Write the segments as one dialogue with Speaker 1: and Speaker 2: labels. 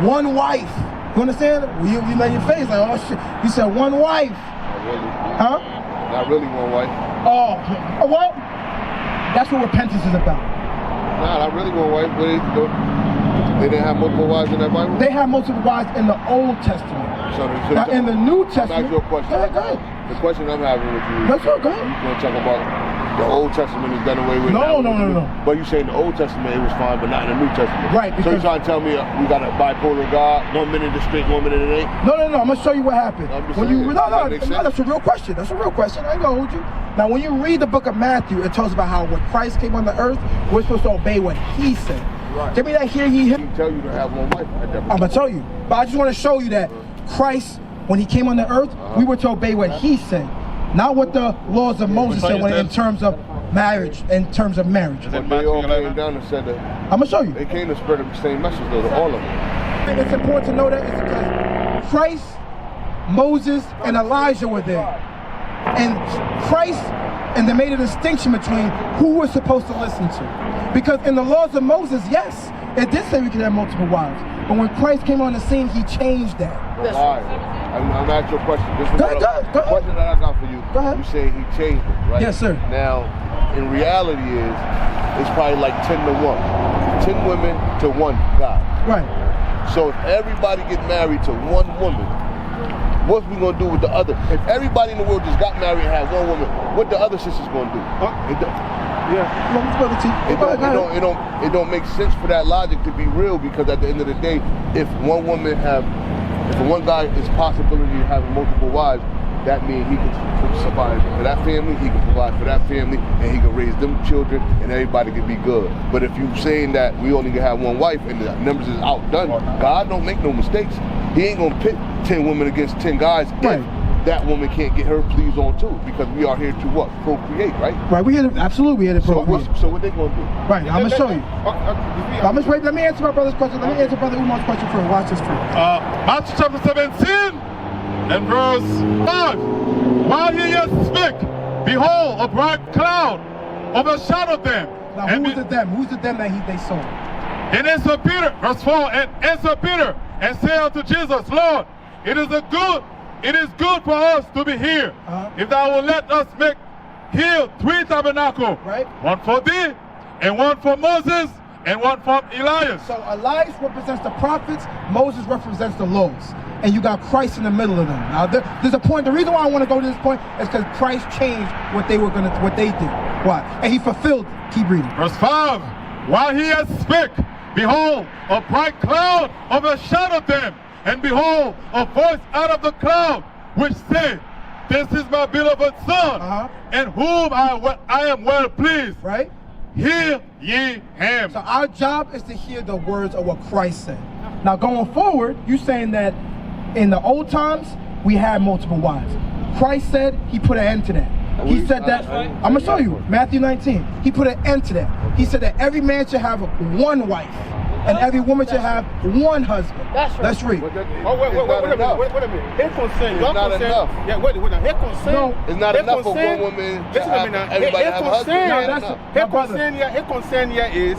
Speaker 1: one wife. You understand? You made your face like, oh shit. You said one wife.
Speaker 2: Not really.
Speaker 1: Huh?
Speaker 2: Not really one wife.
Speaker 1: Oh, well, that's what repentance is about.
Speaker 2: Nah, not really one wife. They didn't have multiple wives in that Bible?
Speaker 1: They have multiple wives in the Old Testament. Now, in the New Testament...
Speaker 2: I'm asking you a question.
Speaker 1: Go ahead.
Speaker 2: The question I'm having with you...
Speaker 1: That's right, go ahead.
Speaker 2: You want to talk about the Old Testament is done away with?
Speaker 1: No.
Speaker 2: But you saying the Old Testament, it was fine, but not in the New Testament.
Speaker 1: Right, because...
Speaker 2: So you're trying to tell me we got a bipolar God, 1 minute it's straight, 1 minute it ain't?
Speaker 1: No, I'm going to show you what happened. No, that's a real question. That's a real question. I ain't going to hold you. Now, when you read the book of Matthew, it tells about how when Christ came on the earth, we're supposed to obey what he said.
Speaker 2: Right.
Speaker 1: Give me that here, he
Speaker 2: tell you to have one wife.
Speaker 1: I'm going to tell you. But I just want to show you that Christ, when he came on the earth, we were to obey what he said. Not what the laws of Moses said in terms of marriage,
Speaker 2: But they all came down and said that.
Speaker 1: I'm going to show you.
Speaker 2: They came to spread the same message though, to all of them.
Speaker 1: And it's important to know that it's because Christ, Moses, and Elijah were there. And Christ, and they made a distinction between who we're supposed to listen to. Because in the laws of Moses, yes, it did say we could have multiple wives. But when Christ came on the scene, he changed that.
Speaker 2: Why? I'm asking you a question. This is
Speaker 1: go ahead.
Speaker 2: Question that I got for you.
Speaker 1: Go ahead.
Speaker 2: You say he changed it, right?
Speaker 1: Yes, sir.
Speaker 2: Now, in reality it's probably like 10 to 1. 10 women to 1 guy.
Speaker 1: Right.
Speaker 2: So if everybody get married to one woman, what's we gonna do with the other? If everybody in the world just got married and had one woman, what the other sisters gonna do? It don't make sense for that logic to be real, because at the end of the day, if one guy is possibility of having multiple wives, that means he can provide for that family, he can provide for that family, and he can raise them children, and everybody can be good. But if you're saying that we only can have one wife and the numbers is outdone, God don't make no mistakes. He ain't gonna pit 10 women against 10 guys if that woman can't get her pleas on too, because we are here to what? Procreate, right?
Speaker 1: Right, we here to procreate.
Speaker 2: So what they gonna do?
Speaker 1: Right, I'm gonna show you. Let me answer my brother's question. Let me answer Brother Umar's question first. Watch this first.
Speaker 3: Matthew chapter 17 and verse 5. While he yet spake, behold, a bright cloud overshadowed them.
Speaker 1: Now who's the them? Who's the them that they saw?
Speaker 3: And answer Peter, verse 4, and answer Peter, and say unto Jesus, Lord, it is good for us to be here. If thou wilt let us make here 3 tabernacles,
Speaker 1: right?
Speaker 3: One for thee, and one for Moses, and one for Elias.
Speaker 1: So Elias represents the prophets, Moses represents the laws, and you got Christ in the middle of them. Now there's a point. The reason why I want to go to this point is because Christ changed what they did. Why? And he fulfilled it. Keep reading.
Speaker 3: Verse 5. While he yet spake, behold, a bright cloud overshadowed them. And behold, a voice out of the cloud, which said, this is my beloved son, in whom I am well pleased.
Speaker 1: Right?
Speaker 3: Hear ye him.
Speaker 1: So our job is to hear the words of what Christ said. Now going forward, you're saying that in the old times, we had multiple wives. Christ said he put an end to that. He said that, I'm going to show you, Matthew 19. He put an end to that. He said that every man should have one wife, and every woman should have one husband.
Speaker 4: That's right.
Speaker 1: Let's read.
Speaker 4: Wait a minute. Here concern.
Speaker 2: It's not enough.
Speaker 4: Yeah, wait. Here concern.
Speaker 1: No,
Speaker 2: it's not enough for one woman to have everybody have a husband.
Speaker 4: Here concern here is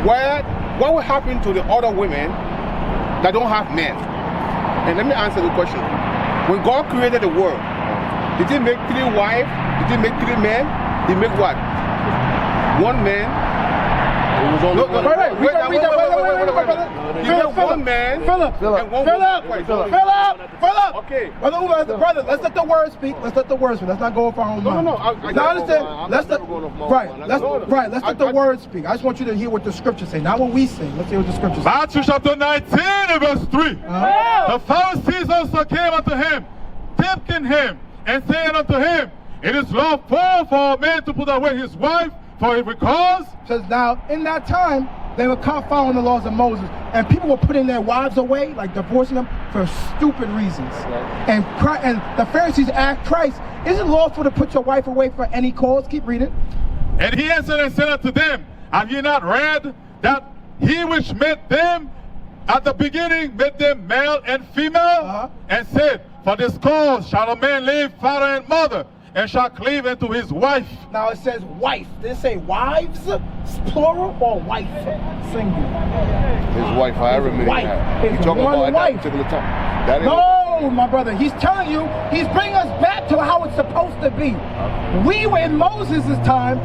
Speaker 4: what will happen to the other women that don't have men? And let me answer the question. When God created the world, did he make 3 wives? Did he make 3 men? He make what? 1 man.
Speaker 2: It was only one.
Speaker 1: Wait.
Speaker 4: One man.
Speaker 1: Philip.
Speaker 4: And one wife.
Speaker 1: Philip.
Speaker 4: Okay.
Speaker 1: Brother, let's let the word speak. Let's not go off our own mind.
Speaker 4: No.
Speaker 1: I understand. Let's let the word speak. I just want you to hear what the scriptures say, not what we say. Let's hear what the scriptures say.
Speaker 3: Matthew chapter 19 and verse 3. The Pharisees also came unto him, tempting him, and saying unto him, it is lawful for a man to put away his wife for every cause.
Speaker 1: Says now, in that time, they were following the laws of Moses, and people were putting their wives away, like divorcing them, for stupid reasons. And the Pharisees asked Christ, is it lawful to put your wife away for any cause? Keep reading.
Speaker 3: And he answered and said unto them, have ye not read that he which made them at the beginning made them male and female? And said, for this cause shall a man leave father and mother, and shall cleave unto his wife.
Speaker 1: Now it says wife. Did it say wives, plural, or wife, singular?
Speaker 2: His wife, however many
Speaker 1: wife.
Speaker 2: have.
Speaker 1: It's
Speaker 2: He's talking
Speaker 1: one
Speaker 2: about at
Speaker 1: wife.
Speaker 2: that particular time. That ain't
Speaker 1: No, my brother. He's telling you, he's bringing us back to how it's supposed to be. We were in Moses' time,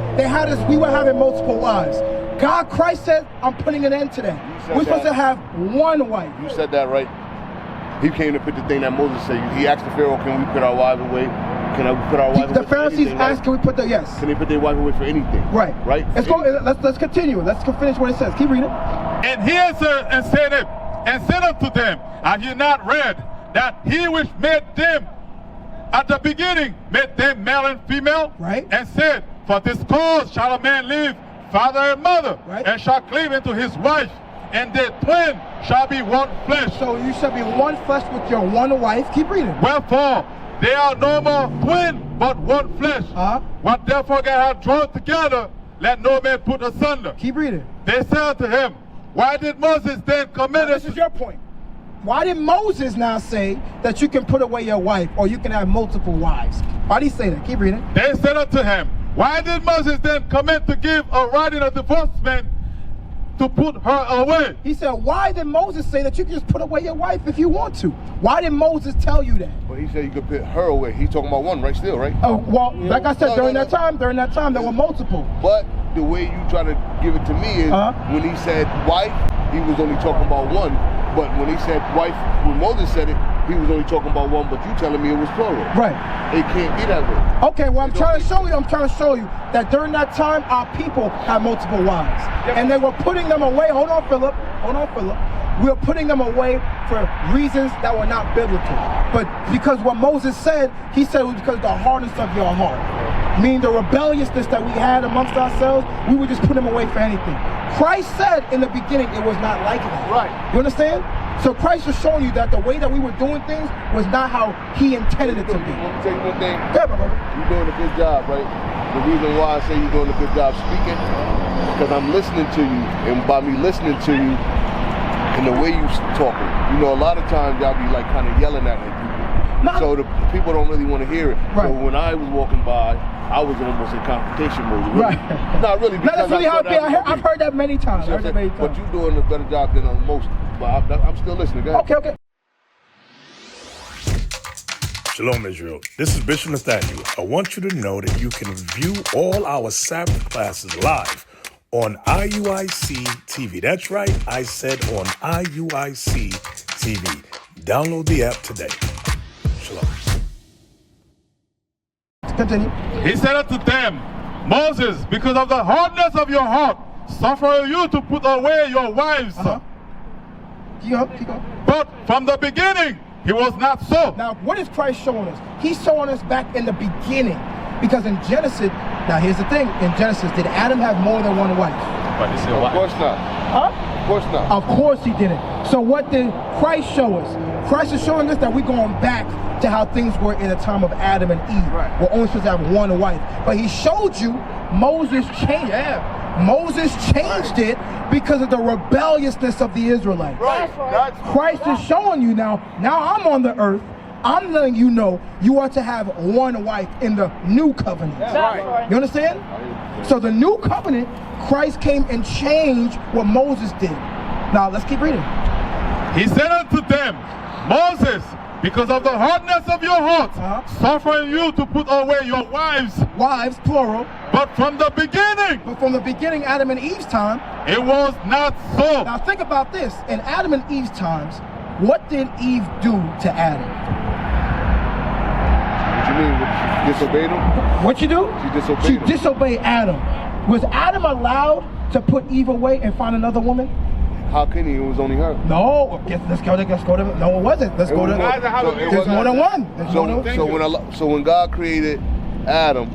Speaker 1: we were having multiple wives. God, Christ said, I'm putting an end to that. We're supposed to have one wife.
Speaker 2: You said that right. He came to put the thing that Moses said. He asked the Pharaoh, can we put our wives away? Can we put our wives away?
Speaker 1: The Pharisees asked, can we put yes.
Speaker 2: Can they put their wife away for anything?
Speaker 1: Right.
Speaker 2: Right?
Speaker 1: Let's go. Let's continue. Let's finish what it says. Keep reading.
Speaker 3: And he answered and said unto them, have you not read that he which made them at the beginning made them male and female?
Speaker 1: Right.
Speaker 3: And said, for this cause shall a man leave father and mother,
Speaker 1: right,
Speaker 3: and shall cleave unto his wife, and their twin shall be one flesh.
Speaker 1: So you shall be one flesh with your one wife. Keep reading.
Speaker 3: Wherefore they are no more twin, but one flesh. What therefore God hath drawn together, let no man put asunder.
Speaker 1: Keep reading.
Speaker 3: They said unto him, why did Moses then commit
Speaker 1: This is your point. Why did Moses now say that you can put away your wife or you can have multiple wives? Why did he say that? Keep reading.
Speaker 3: They said unto him, why did Moses then command to give a writing of divorcement to put her away?
Speaker 1: He said, why did Moses say that you can just put away your wife if you want to? Why did Moses tell you that?
Speaker 2: But he said you could put her away. He's talking about one, right? Still, right?
Speaker 1: Oh, well, like I said, during that time, there were multiple.
Speaker 2: But the way you try to give it to me is when he said wife, he was only talking about one. But when he said wife, when Moses said it, he was only talking about one, but you telling me it was plural.
Speaker 1: Right.
Speaker 2: It can't be that way.
Speaker 1: Okay, well, I'm trying to show you that during that time, our people had multiple wives. And they were putting them away. Hold on, Philip. We were putting them away for reasons that were not biblical. But because what Moses said, he said it was because of the hardness of your heart. Meaning the rebelliousness that we had amongst ourselves, we would just put them away for anything. Christ said in the beginning it was not like that.
Speaker 2: Right.
Speaker 1: You understand? So Christ was showing you that the way that we were doing things was not how he intended it to be.
Speaker 2: Let me tell you one thing.
Speaker 1: Yeah, brother.
Speaker 2: You're doing a good job, right? The reason why I say you're doing a good job speaking, because I'm listening to you, and by me listening to you, and the way you talking, you know, a lot of times y'all be like kind of yelling at people. So the people don't really want to hear it.
Speaker 1: Right.
Speaker 2: So when I was walking by, I was almost in confrontation mode. Really.
Speaker 1: Right.
Speaker 2: Not really.
Speaker 1: No, that's really how it be. I've heard that many times.
Speaker 2: But you're doing a better job than most. But I'm still listening. Go ahead.
Speaker 1: Okay.
Speaker 5: Shalom, Israel. This is Bishop Nathaniel. I want you to know that you can view all our Sabbath classes live on IUIC TV. That's right, I said on IUIC TV. Download the app today. Shalom.
Speaker 1: Continue.
Speaker 3: He said unto them, Moses, because of the hardness of your heart, suffer you to put away your wives.
Speaker 1: Keep going.
Speaker 3: But from the beginning, he was not so.
Speaker 1: Now, what is Christ showing us? He's showing us back in the beginning. Because in Genesis, now here's the thing, in Genesis, did Adam have more than one wife?
Speaker 2: Of course not.
Speaker 1: Of
Speaker 2: course not.
Speaker 1: Of course he didn't. So what did Christ show us? Christ is showing us that we're going back to how things were in the time of Adam and Eve. Right. We're only supposed to have one wife. But he showed you Moses changed. Moses changed it because of the rebelliousness of the Israelites.
Speaker 2: Right.
Speaker 1: Christ is showing you now I'm on the earth. I'm letting you know you are to have one wife in the new covenant.
Speaker 2: Right.
Speaker 1: You understand? So the new covenant, Christ came and changed what Moses did. Now let's keep reading.
Speaker 3: He said unto them, Moses, because of the hardness of your heart, suffering you to put away your wives.
Speaker 1: Wives, plural.
Speaker 3: But from the beginning.
Speaker 1: But from the beginning, Adam and Eve's time.
Speaker 3: It was not so.
Speaker 1: Now think about this. In Adam and Eve's times, what did Eve do to Adam?
Speaker 2: What you mean? Disobeyed him?
Speaker 1: What you do?
Speaker 2: She disobeyed him.
Speaker 1: Disobeyed Adam. Was Adam allowed to put Eve away and find another woman?
Speaker 2: How can he? It was only her.
Speaker 1: No. Let's go to. No, it wasn't. Let's go to. There's more than one.
Speaker 2: So when God created Adam,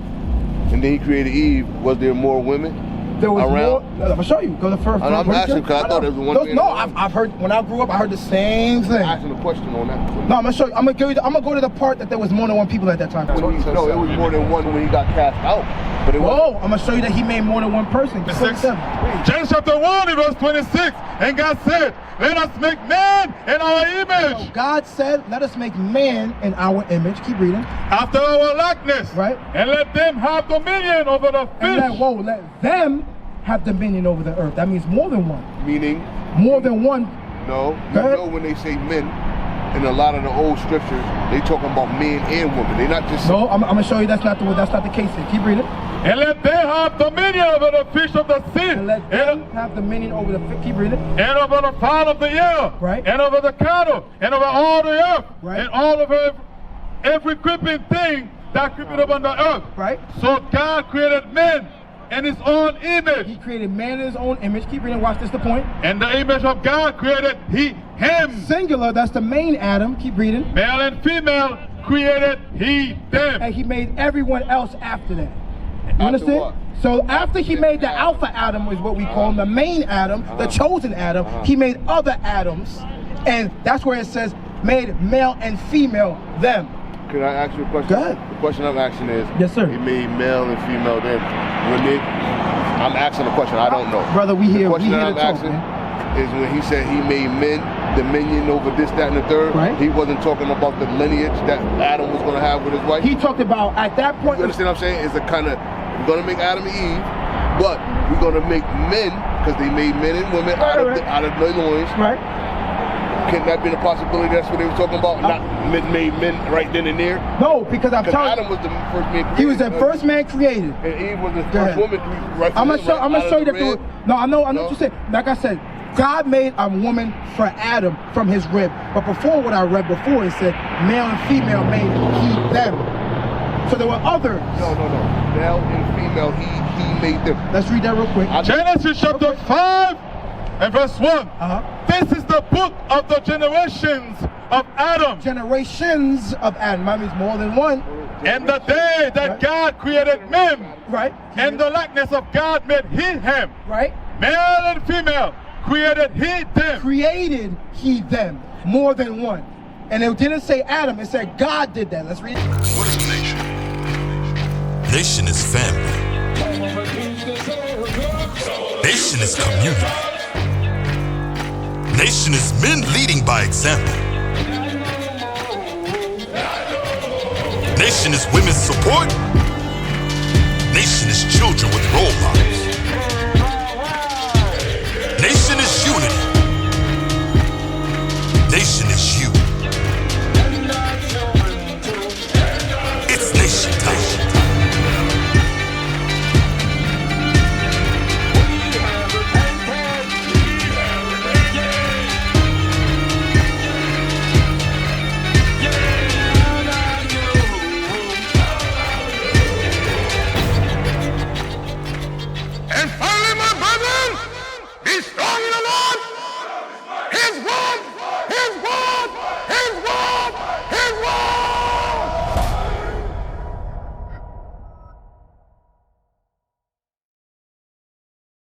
Speaker 2: and then He created Eve, was there more women?
Speaker 1: There was
Speaker 2: around?
Speaker 1: more. I'm gonna show you. Go to first.
Speaker 2: I'm asking because I thought there was one.
Speaker 1: I've heard when I grew up. I heard the same thing.
Speaker 2: I'm asking a question on that.
Speaker 1: No, I'm gonna show you. I'm gonna go to the part that there was more than one people at that time.
Speaker 2: No, it was more than one when he got cast out. But it
Speaker 1: Whoa, I'm going to show you that he made more than one person.
Speaker 3: 26. Genesis chapter 1 verse 26. And God said, let us make man in our image.
Speaker 1: So God said, let us make man in our image. Keep reading.
Speaker 3: After our likeness.
Speaker 1: Right.
Speaker 3: And let them have dominion over the fish.
Speaker 1: And let them have dominion over the earth. That means more than one.
Speaker 2: Meaning?
Speaker 1: More than one.
Speaker 2: No. You know when they say men, in a lot of the old scriptures, they talking about men and women. They not just...
Speaker 1: No, I'm going to show you that's not the case here. Keep reading.
Speaker 3: And let them have dominion over the fish of the sea.
Speaker 1: And let them have dominion over the fish. Keep reading.
Speaker 3: And over the fowl of the air.
Speaker 1: Right.
Speaker 3: And over the cattle. And over all the earth.
Speaker 1: Right.
Speaker 3: And all of every creeping thing that creepeth upon the earth.
Speaker 1: Right.
Speaker 3: So God created men in his own image.
Speaker 1: He created man in his own image. Keep reading. Watch this, the point.
Speaker 3: And the image of God created him.
Speaker 1: Singular, that's the main Adam. Keep reading.
Speaker 3: Male and female created them.
Speaker 1: And he made everyone else after that. You
Speaker 2: After
Speaker 1: understand?
Speaker 2: what?
Speaker 1: So after he made the Alpha Adam, is what we call him, the main Adam, the chosen Adam, he made other Adams. And that's where it says, made male and female them.
Speaker 2: Can I ask you a question?
Speaker 1: Go ahead.
Speaker 2: The question I'm asking is,
Speaker 1: Yes, sir.
Speaker 2: He made male and female them. I'm asking a question, I don't know.
Speaker 1: Brother, we
Speaker 2: the
Speaker 1: here
Speaker 2: question
Speaker 1: to
Speaker 2: that I'm
Speaker 1: talk,
Speaker 2: asking
Speaker 1: man.
Speaker 2: is when he said he made men dominion over this, that, and the third.
Speaker 1: Right.
Speaker 2: He wasn't talking about the lineage that Adam was going to have with his wife.
Speaker 1: He talked about, at that point...
Speaker 2: You understand what I'm saying? It's a kind of, we're going to make Adam and Eve, but we're going to make men, because they made men and women out of their loins.
Speaker 1: Right.
Speaker 2: Can that be a possibility? That's what they were talking about? Not men made men right then and there?
Speaker 1: No, because I'm telling
Speaker 2: Adam was the first man created.
Speaker 1: he was the first man created.
Speaker 2: And Eve was the
Speaker 1: Go
Speaker 2: first
Speaker 1: ahead.
Speaker 2: woman created. Right.
Speaker 1: I'm gonna show you that. No, I know what
Speaker 2: No.
Speaker 1: you said. Like I said, God made a woman for Adam from his rib. But before what I read before, it said male and female made he them. So there were others.
Speaker 2: No. Male and female, he made them.
Speaker 1: Let's read that real quick.
Speaker 3: Genesis chapter 5 and verse 1. This is the book of the generations of Adam.
Speaker 1: Generations of Adam. That means more than one.
Speaker 3: And the day that God created men.
Speaker 1: Right.
Speaker 3: And the likeness of God made he him.
Speaker 1: Right.
Speaker 3: Male and female created he them.
Speaker 1: Created he them. More than one. And it didn't say Adam. It said God did that. Let's read it.
Speaker 6: What is a nation? Nation is family. Nation is community. Nation is men leading by example. Nation is women's support. Nation is children with role models.